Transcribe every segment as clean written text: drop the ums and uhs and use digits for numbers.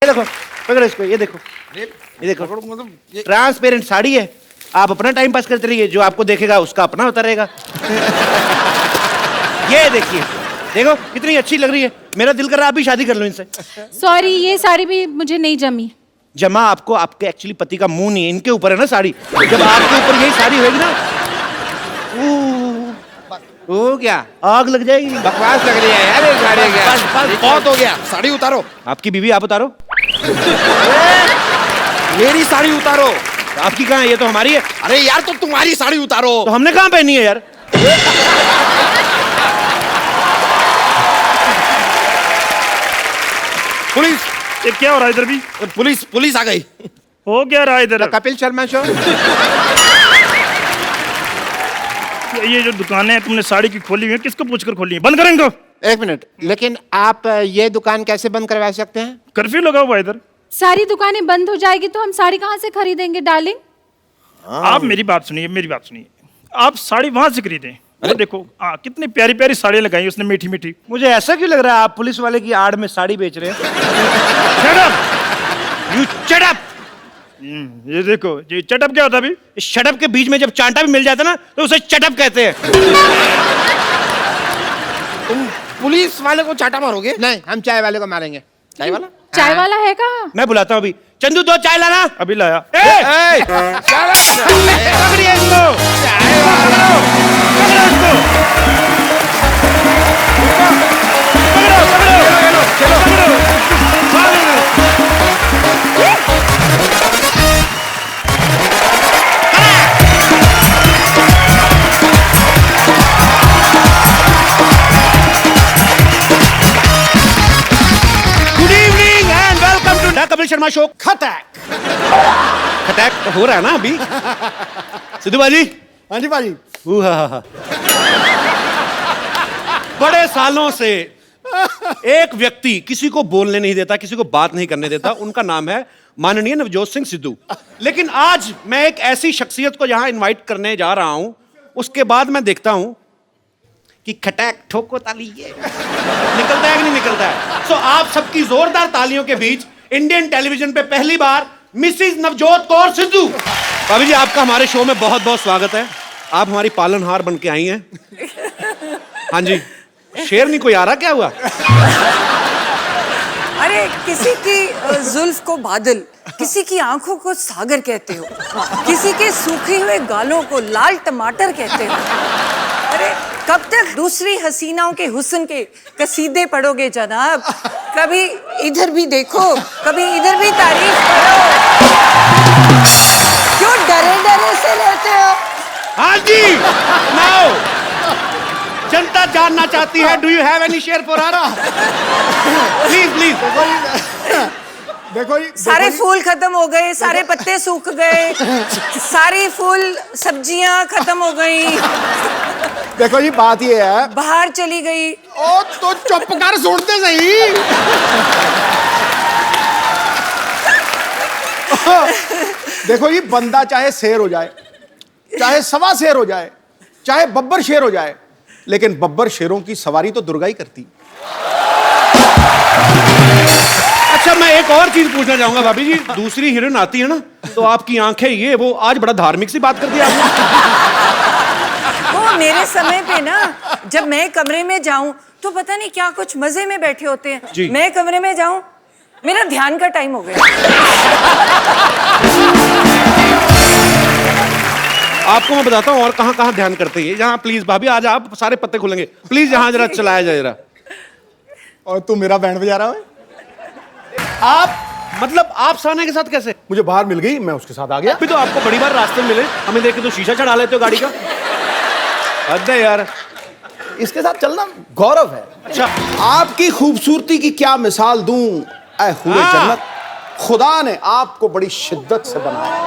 ये देखो, पकड़ो इसको, ये देखो, ये देखो, ट्रांसपेरेंट साड़ी है। आप अपना टाइम पास करते रहिए, जो आपको देखेगा उसका अपना होता रहेगा। ये देखिए, देखो कितनी अच्छी लग रही है। मेरा दिल कर रहा है आप भी शादी कर लो इनसे। सॉरी, ये साड़ी भी मुझे नहीं जमी। जमा आपको आपके एक्चुअली पति का मुंह नहीं है, इनके ऊपर है ना साड़ी। जब आपके ऊपर यही साड़ी होगी ना, वो क्या आग लग जाएगी। बकवास लग रही है यार ये साड़ी। क्या बस बहुत हो गया, साड़ी उतारो। आपकी बीवी आप उतारो। मेरी साड़ी उतारो। आपकी कहाँ है? ये तो हमारी है। अरे यार तो तुम्हारी साड़ी उतारो। तो हमने कहाँ पहनी है यार? पुलिस, ये क्या हो रहा है इधर भी? पुलिस पुलिस आ गई। हो क्या रहा है इधर? कपिल शर्मा शो। ये जो दुकानें तुमने साड़ी की खोली हुई है, किसको पूछकर खोली है? बंद करें इनको। एक मिनट, लेकिन आप ये दुकान कैसे बंद करवा सकते हैं? कर्फ्यू लगा हुआ है इधर। सारी दुकानें बंद हो जाएगी तो हम साड़ी कहाँ से खरीदेंगे डार्लिंग? आप मेरी बात सुनिए, मेरी बात सुनिए। आप साड़ी वहां से खरीदें। अरे देखो कितनी प्यारी प्यारी साड़ियाँ लगाई उसने, मीठी मीठी। मुझे ऐसा क्यों लग रहा है आप पुलिस वाले की आड़ में साड़ी बेच रहे हैं? Shut up! You shut up! ये देखो, ये चटअप क्या होता है अभी? इस शटअप के बीच में जब चांटा भी मिल जाता है ना, तो उसे चटअप कहते हैं। तुम पुलिस वाले को चाटा मारोगे? नहीं, हम चाय वाले को मारेंगे। चाय वाला? चाय वाला है कहाँ? मैं बुलाता हूँ अभी। चंदू 2 चाय लाना। अभी लाया। पकड़िए इसको। पकड़ो इसको। कपिल शर्मा शो खटैक। खटैक तो हो रहा है ना अभी। सिद्धू बाजी। हाँ जी बाजी। बड़े सालों से एक व्यक्ति किसी को बोलने नहीं देता, किसी को बात नहीं करने देता। उनका नाम है माननीय नवजोत सिंह सिद्धू। लेकिन आज मैं एक ऐसी शख्सियत को यहां इनवाइट करने जा रहा हूं, उसके बाद मैं देखता हूं कि खटैक ठोको ताली ये निकलता है कि नहीं निकलता है। सो आप सबकी जोरदार तालियों के बीच इंडियन टेलीविजन पे पहली बार मिसिज नवजोत कौर सिद्धू। भाभी जी, आपका हमारे शो में बहुत बहुत स्वागत है। आप हमारी पालनहार बन के आई हैं। हाँ जी, शेर नहीं कोई आ रहा, क्या हुआ? अरे किसी की जुल्फ को बादल, किसी की आंखों को सागर कहते हो, किसी के सूखे हुए गालों को लाल टमाटर कहते हो। अरे कब तक दूसरी हसीनाओं के हुस्न के कसीदे पढ़ोगे जनाब? कभी इधर भी देखो, कभी इधर भी तारीफ करो। क्यों डरे डरे से रहते हो? हाँ जी, नाउ जनता जानना चाहती है, do you have any share for Arrah? Please please. देखो जी, सारे फूल खत्म हो गए, सारे पत्ते सूख गए, सारी फूल सब्जियां खत्म हो गई, देखो जी बात ये है। बाहर चली गई। ओ तो चुप कर, सुनते सही। देखो जी, बंदा चाहे शेर हो जाए, चाहे सवा शेर हो जाए, चाहे बब्बर शेर हो जाए, लेकिन बब्बर शेरों की सवारी तो दुर्गा ही करती। अच्छा, मैं एक और चीज पूछना चाहूंगा भाभी जी। दूसरी हीरोइन आती है ना, तो आपकी आंखें ये वो, आज बड़ा धार्मिक सी बात कर दी आपने। वो मेरे समय पे ना, जब मैं कमरे में जाऊं तो पता नहीं क्या कुछ मजे में बैठे होते जी। हैं। मैं कमरे में जाऊं, मेरा ध्यान का टाइम हो गया। आपको मैं बताता हूँ और कहाँ कहाँ ध्यान करते हैं। यहाँ प्लीज भाभी, आज आप सारे पत्ते खुलेंगे प्लीज, यहाँ जरा चलाया जाए जरा। और तू मेरा बैंड बजा रहा है? आप मतलब आप साना के साथ कैसे? मुझे बाहर मिल गई, मैं उसके साथ आ गया। अभी तो आपको बड़ी बार रास्ते में मिले, हमें देख के तो शीशा चढ़ा लेते हो गाड़ी का। हद है यार। इसके साथ चलना गौरव है। अच्छा, आपकी खूबसूरती की क्या मिसाल दूं ऐ हुए हाँ। जन्नत, खुदा ने आपको बड़ी शिद्दत से बनाया।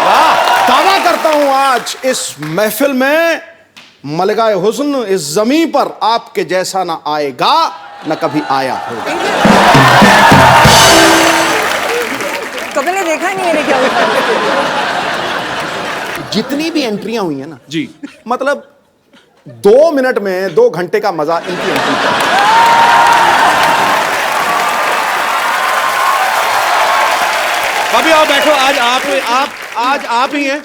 वाह। दावा करता हूं आज इस महफिल में मलगाए हुस्न इस जमीन पर आपके जैसा ना आएगा, न कभी आया होगा। कभी ने देखा नहीं मैंने क्या होता। जितनी भी एंट्रियां हुई हैं ना जी, मतलब 2 मिनट में 2 घंटे का मजा इनकी एंट्री का। आओ बैठो। आज आप ही हैं।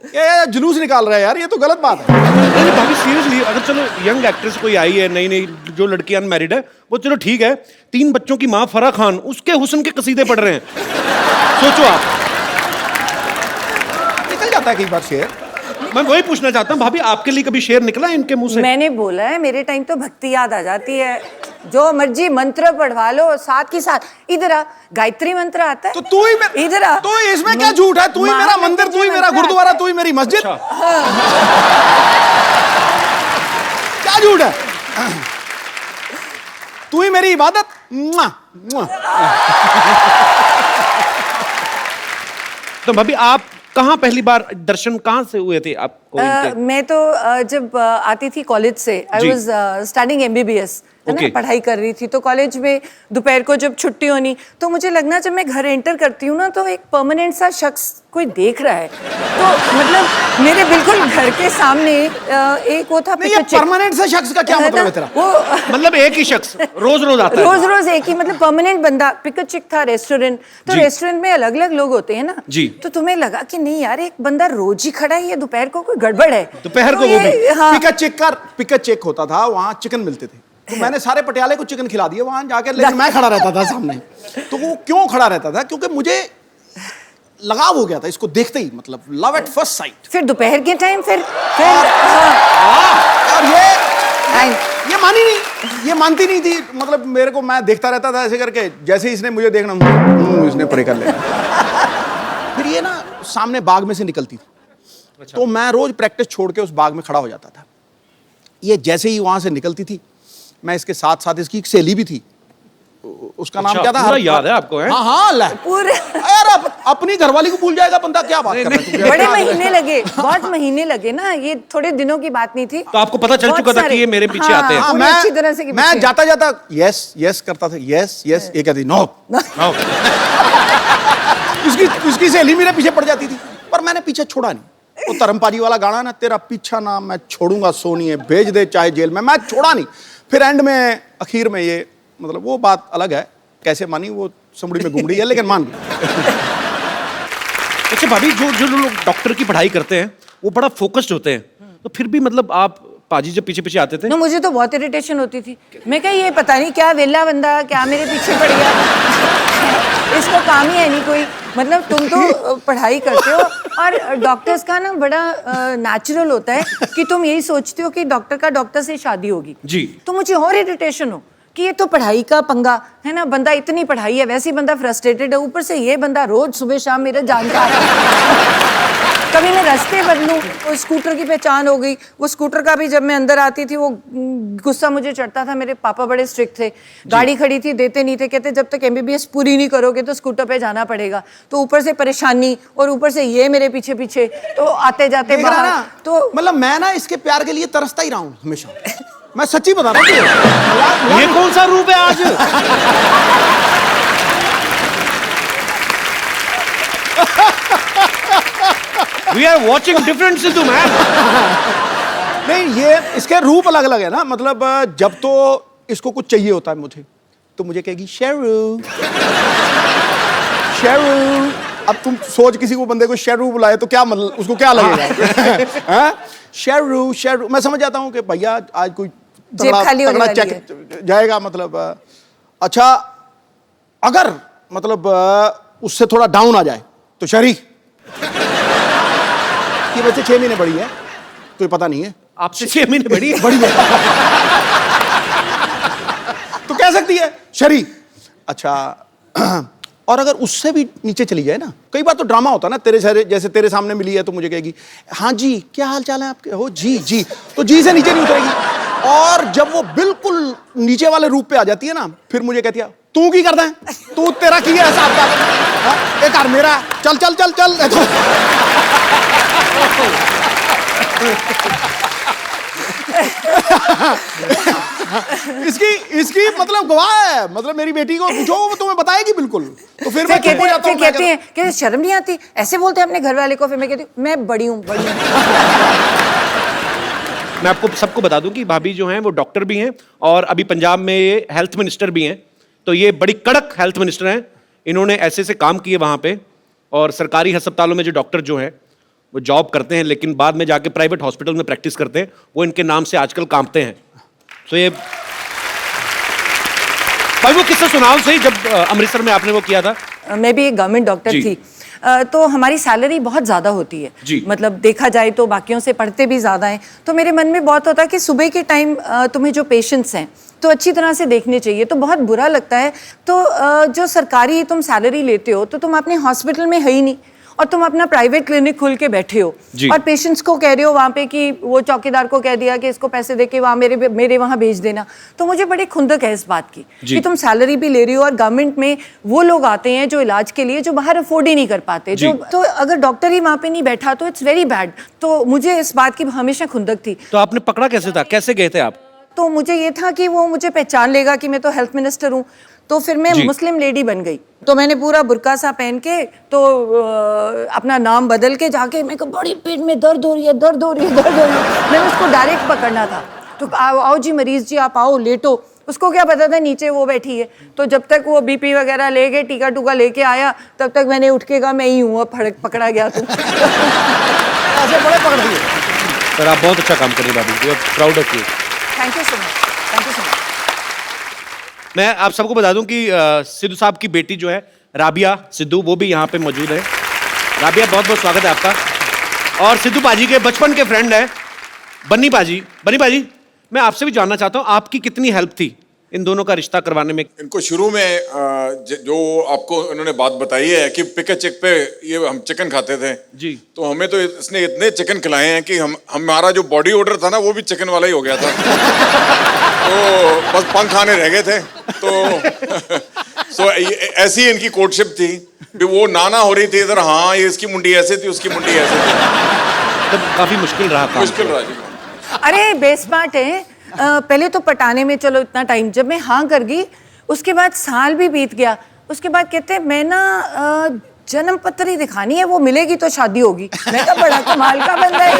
ये जुलूस निकाल रहा है यार, ये तो गलत बात है। नहीं भाभी सीरियसली, अगर चलो यंग एक्ट्रेस कोई आई है नई नई, जो लड़की अनमैरिड है, वो चलो ठीक है। 3 बच्चों की माँ फराह खान, उसके हुस्न के कसीदे पढ़ रहे हैं। सोचो आप, निकल जाता है कई बार शेर। मैं वही पूछना चाहता हूँ भाभी, आपके लिए कभी शेर निकला है इनके मुंह से? मैंने बोला है मेरे टाइम तो भक्ति याद आ जाती है, जो मर्जी मंत्र पढ़वा लो साथ के साथ। इधर आ, गायत्री मंत्र आता है तो तू ही इधर आ। तो इसमें क्या झूठ है? तू ही मेरा मंदिर, तू ही मेरा गुरुद्वारा, तू ही मेरी मस्जिद। क्या झूठ है? तू ही मेरी इबादत। मुआ, मुआ। तो भाभी आप कहाँ पहली बार दर्शन कहाँ से हुए थे आपको इनके? मैं तो जब आती थी कॉलेज से, आई वाज स्टडीइंग एमबीबीएस, है ना, Okay. पढ़ाई कर रही थी। तो कॉलेज में दोपहर को जब छुट्टी होनी, तो मुझे लगना जब मैं घर एंटर करती हूँ ना, तो एक परमानेंट सा शख्स कोई देख रहा है। तो मतलब मेरे बिल्कुल घर के सामने एक वो था नहीं, ये परमानेंट से शख्स का क्या मतलब है तेरा? वो मतलब एक ही शख्स रोज रोज आता है? रोज रोज एक ही, मतलब परमानेंट बंदा। पिक अ चिक था रेस्टोरेंट, तो जी। रेस्टोरेंट में अलग अलग लोग होते हैं ना जी। तो तुम्हें लगा कि नहीं यार, एक बंदा रोज ही खड़ा है, ये दोपहर को कोई गड़बड़ है। दोपहर तो को वो ये- भी? हाँ। पिका चेक होता था, वहां चिकन मिलते थे। तो मैंने सारे पटियाले को चिकन खिला दिए वहां जाकर, लेकिन मैं खड़ा रहता था सामने। तो वो क्यों खड़ा रहता था? क्योंकि मुझे लगाव हो गया था इसको देखते ही, मतलब लव एट फर्स्ट साइट। फिर दोपहर के टाइम फिर और ये मानी नहीं, ये मानती नहीं थी। मतलब मेरे को, मैं देखता रहता था ऐसे करके, जैसे ही इसने मुझे देखना, इसने परे कर लिया। फिर ये ना सामने बाग में से निकलती थी, तो मैं रोज प्रैक्टिस छोड़ के उस बाग में खड़ा हो जाता था। ये जैसे ही वहां से निकलती थी, मैं इसके साथ साथ, इसकी एक सहेली भी थी, उसका नाम क्या था? पूरा याद है आपको? है? हाँ हाँ, ला पूरे यार, अपनी घरवाली को भूल जाएगा बंदा, क्या बात कर रहा है? बड़े महीने लगे, बहुत महीने लगे ना, ये थोड़े दिनों की बात नहीं थी। तो आपको पता चल बहुत चुका था सारे। कि ये मेरे पीछे आते हैं? हाँ, पूरी अच्छी तरह से कि मैं पीछे। जाता जाता यस यस करता था, यस यस, ये कहती नो। उसकी सहेली मेरे पीछे पड़ जाती थी, पर मैंने पीछे छोड़ा नहीं। वो धर्मपाजी वाला गाना ना, तेरा पीछा ना मैं छोड़ूंगा सोनिए, भेज दे चाहे जेल में, मैं छोड़ा नहीं। फिर एंड में, आखिर में, ये मतलब वो बात अलग है, कैसे मानी वो समड़ी में घुमड़ी है, लेकिन मान गई। अच्छा भाभी, जो लोग डॉक्टर की पढ़ाई करते हैं वो बड़ा फोकस्ड होते हैं, तो फिर भी मतलब आप पाजी जब पीछे पीछे आते थे? ना, मुझे तो बहुत इरिटेशन होती थी। मैं कहा ये पता नहीं क्या वेला बंदा क्या मेरे पीछे पड़ गया, इसको काम ही है नहीं कोई। मतलब तुम तो पढ़ाई करते हो, और डॉक्टर्स का ना बड़ा नेचुरल होता है कि तुम यही सोचते हो कि डॉक्टर का डॉक्टर से शादी होगी जी। तो मुझे और इरिटेशन हो कि ये तो पढ़ाई का पंगा है ना, बंदा इतनी पढ़ाई है, वैसे ही बंदा फ्रस्ट्रेटेड है, ऊपर से ये बंदा रोज सुबह शाम मेरा जानकार है। कभी मैं रास्ते बदलूं, वो स्कूटर की पहचान हो गई। वो स्कूटर का भी जब मैं अंदर आती थी, वो गुस्सा मुझे चढ़ता था। मेरे पापा बड़े स्ट्रिक्ट थे, गाड़ी खड़ी थी देते नहीं थे, कहते जब तक एमबीबीएस पूरी नहीं करोगे तो स्कूटर पे जाना पड़ेगा। तो ऊपर से परेशानी, और ऊपर से ये मेरे पीछे पीछे, तो आते जाते देख रहा बाहर ना, तो मतलब मैं ना इसके प्यार के लिए तरसता ही रहा हूँ हमेशा। मैं सच्ची बता रहा हूँ। ये कौन सा रूप है आज? We are watching different Sidhu man. नहीं, ये इसके रूप अलग अलग है ना। मतलब जब तो इसको कुछ चाहिए होता है मुझे, तो मुझे कहेगी शेरू शेरू। अब तुम सोच, किसी को बंदे को शेरू बुलाए तो क्या मतलब, उसको क्या लगेगा? हाँ? शेरू शेरू, मैं समझ जाता हूँ कि भैया आज कोई जेब खाली होने वाली चेक जाएगा। मतलब अच्छा, अगर मतलब उससे थोड़ा डाउन आ जाए तो शरी कि बच्चे 6 महीने बड़ी है, तो ये पता नहीं है। आपसे 6 महीने बड़ी है? बड़ी है तो कह सकती है शरी। अच्छा, और अगर उससे भी नीचे चली जाए ना, कई बार तो ड्रामा होता है ना, तेरे सारे जैसे तेरे सामने मिली है तो मुझे कहेगी हाँ जी क्या हाल चाल है आपके, हो जी जी, तो जी से नीचे नहीं उतरेगी। और जब वो बिल्कुल नीचे वाले रूप पे आ जाती है ना, फिर मुझे कहती है तू की करता है, तू तेरा की है हिसाब का, एक और मेरा, चल चल चल चल। इसकी मतलब गवाह है। मतलब मेरी बेटी को पूछो, वो तुम्हें बताएगी बिल्कुल। तो फिर मैं चुप हो जाता हूं। कहते हैं कि शर्म नहीं आती, ऐसे बोलते हैं अपने घर वाले को। फिर मैं कहती हूँ मैं बड़ी हूँ, बड़ी हूँ। मैं आपको सबको बता दूं कि भाभी जो हैं वो डॉक्टर भी हैं और अभी पंजाब में ये हेल्थ मिनिस्टर भी हैं। तो ये बड़ी कड़क हेल्थ मिनिस्टर हैं। इन्होंने ऐसे से काम किए वहाँ पे, और सरकारी अस्पतालों में जो डॉक्टर जो हैं वो जॉब करते हैं लेकिन बाद में जाके प्राइवेट हॉस्पिटल में प्रैक्टिस करते हैं, वो इनके नाम से आजकल कांपते हैं। तो ये भाई वो किस्सा सुनाओ सही, जब अमृतसर में आपने वो किया था। मैं भी एक गवर्नमेंट डॉक्टर जी। थी। तो हमारी सैलरी बहुत ज़्यादा होती है जी। मतलब देखा जाए तो बाकियों से पढ़ते भी ज़्यादा हैं। तो मेरे मन में बहुत होता है कि सुबह के टाइम तुम्हें जो पेशेंट्स हैं तो अच्छी तरह से देखने चाहिए, तो बहुत बुरा लगता है। तो जो सरकारी तुम सैलरी लेते हो तो तुम अपने हॉस्पिटल में है ही नहीं, और तुम अपना प्राइवेट क्लिनिक खोल के बैठे हो जी। और पेशेंट्स को कह रहे हो वहाँ पे कि वो चौकीदार को कह दिया कि इसको पैसे दे के वहाँ मेरे वहाँ भेज देना। तो मुझे बड़ी खुंदक है इस बात की कि तुम सैलरी भी ले रही हो और गवर्नमेंट में वो लोग आते हैं जो इलाज के लिए जो बाहर अफोर्ड ही नहीं कर पाते, जो तो अगर डॉक्टर ही वहाँ पे नहीं बैठा तो इट्स वेरी बैड। तो मुझे इस बात की हमेशा खुंदक थी। तो आपने पकड़ा कैसे था, कैसे गए थे आप? तो मुझे ये था कि वो मुझे पहचान लेगा कि मैं तो हेल्थ मिनिस्टर हूँ। तो फिर मैं मुस्लिम लेडी बन गई, तो मैंने पूरा बुर्का सा पहन के तो अपना नाम बदल के जाके मेरे को बड़ी पेट में दर्द हो रही है, दर्द हो रही है, दर्द हो रही है। मैंने उसको डायरेक्ट पकड़ना था, तो आओ जी मरीज जी आप आओ लेटो। उसको क्या पता था नीचे वो बैठी है। तो जब तक वो बीपी वगैरह ले गए, टीका टूका लेके आया, तब तक मैंने उठ के कहा मैं ही हूँ, अब पकड़ा गया तू। ऐसे बड़े पकड़ दिए। पर आप बहुत अच्छा काम कर रही हैं भाभी, we are proud of you. Thank you so much, thank you so much. मैं आप सबको बता दूं कि सिद्धू साहब की बेटी जो है राबिया सिद्धू, वो भी यहाँ पे मौजूद है। राबिया बहुत बहुत स्वागत है आपका। और सिद्धू पाजी के बचपन के फ्रेंड है बन्नी पाजी। बन्नी पाजी, मैं आपसे भी जानना चाहता हूँ आपकी कितनी हेल्प थी इन दोनों का रिश्ता करवाने में? इनको शुरू में जो आपको इन्होंने बात बताई है कि पिक चेक पे ये हम चिकन खाते थे जी, तो हमें तो इसने इतने चिकन खिलाए हैं कि हमारा जो बॉडी ऑर्डर था ना वो भी चिकन वाला ही हो गया था। तो बस पंख आने रह गए थे। तो सो ऐसी इनकी कोर्टशिप थी कि वो नाना हो रही थी इधर, हाँ ये इसकी मुंडी ऐसे थी उसकी मुंडी ऐसे थी। तब काफी मुश्किल रहा था। मुश्किल रहा जी। अरे बेस्ट पार्ट है, पहले तो पटाने में चलो इतना टाइम, जब मैं हाँ कर गई उसके बाद साल भी बीत गया। उसके बाद कहते हैं मैं ना जन्म पत्र ही दिखानी है, वो मिलेगी तो शादी होगी। मैं कहा बड़ा कमाल का बंदा है।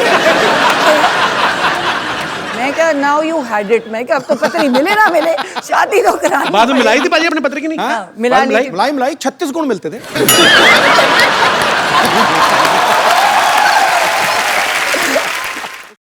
मैं क्या नाउ यू हैड इट, मैं क्या अब तो पत्र ही मिले ना मिले, शादी तो करानी। बाद में मिलाई थी पाजी अपने पत्र की नहीं? हाँ, मिला ली थी। मलाई मलाई 36 गुण मिलते थे।